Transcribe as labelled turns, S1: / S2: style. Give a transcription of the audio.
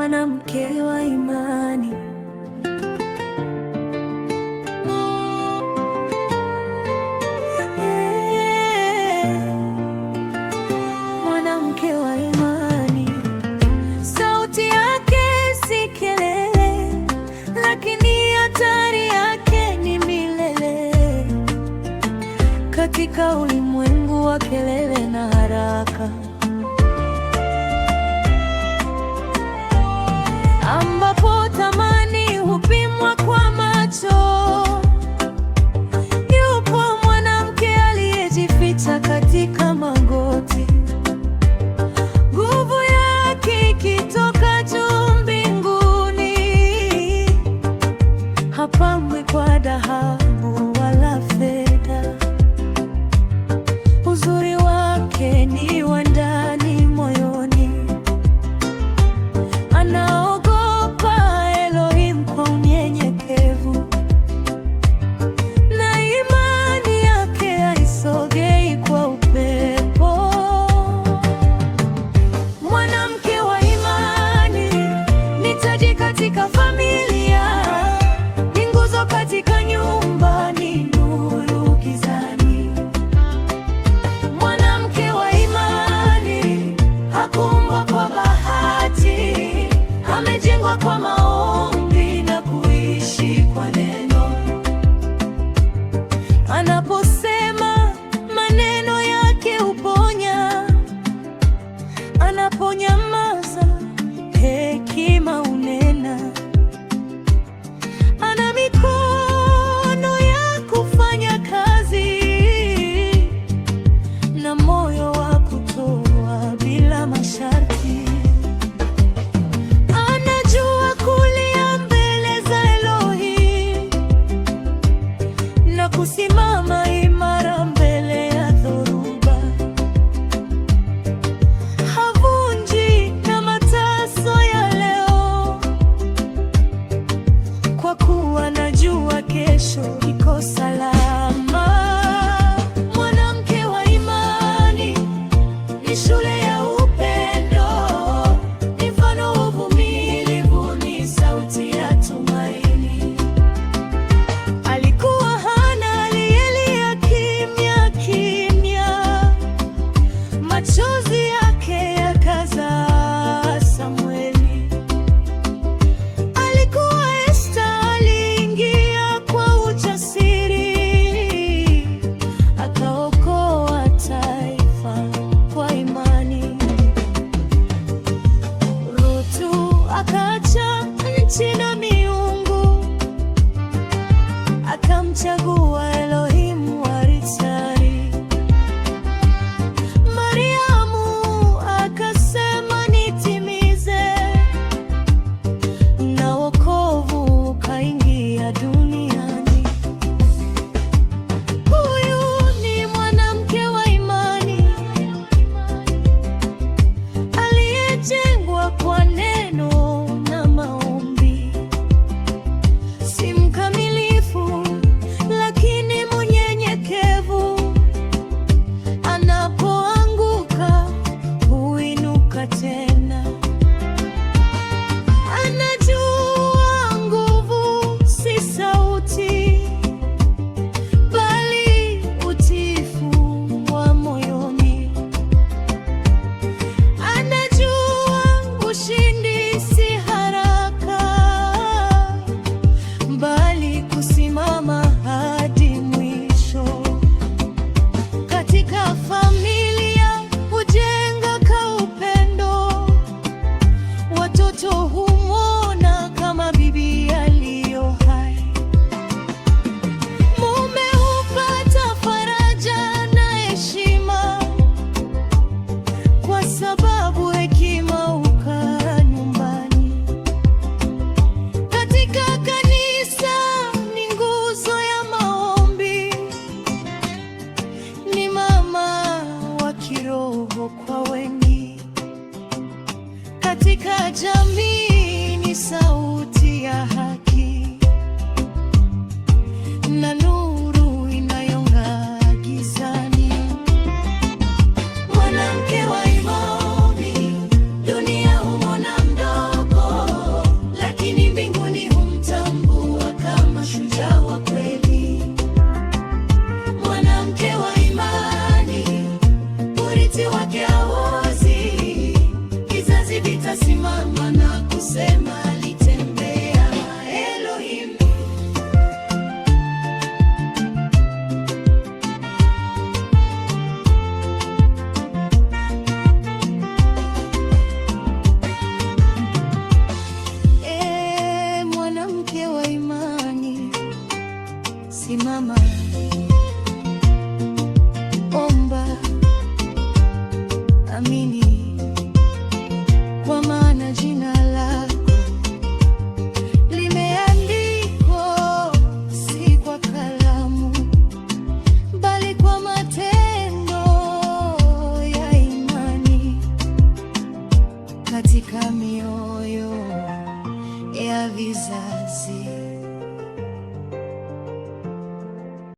S1: mwanamke wa imani. Mwanamke wa imani. Sauti yake si kelele, lakini hatari yake ni milele. Katika ulimwengu wa kelele na haraka, ambapo thamani hupimwa kwa macho, yupo mwanamke aliyejificha katika magoti, nguvu yake ikitoka juu mbinguni. Hapambwi kwa dhahabu wala fedha, uzuri wake ni wa ndani moyoni. Anaogopa Elohim kwa unyenyekevu, na imani yake haisogei kwa upepo. Mwanamke wa imani ni taji katika familia, ni nguzo katika nyumba, ni nuru gizani. Mwanamke wa imani hakuumbwa kwa bahati, amejengwa kwa maombi na kuishi kwa neno. Anaposema maneno yake huponya, anaponyamaza hekima unena. Ana mikono ya kufanya kazi na moyo wa kutoa bila masharti. Anajua kulia mbele za Elohim na kusimama imara mbele ya dhoruba. Havunji na mateso ya leo, kwa kuwa najua kesho iko salama. Mwanamke wa imani ni shule ya upendo, ni mfano wa uvumilivu, ni sauti ya tumaini. Alikuwa Hana aliyelia kimya kimya, machozi yake yakazaa Samueli. Alikuwa Esta aliingia kwa ujasiri, akaokoa taifa kwa imani. Ruthu akaacha nchi na miungu, akamchagua Elohim waritari. Mariamu akasema nitimize, na wokovu ukaingia duniani. Huyu ni mwanamke wa imani aliyejengwa kwa neno na maombi. Si mkamilifu, lakini mwenye Omba, amini, kwa maana jina lako limeandikwa, si kwa kalamu, bali kwa matendo ya imani katika mioyo ya vizazi.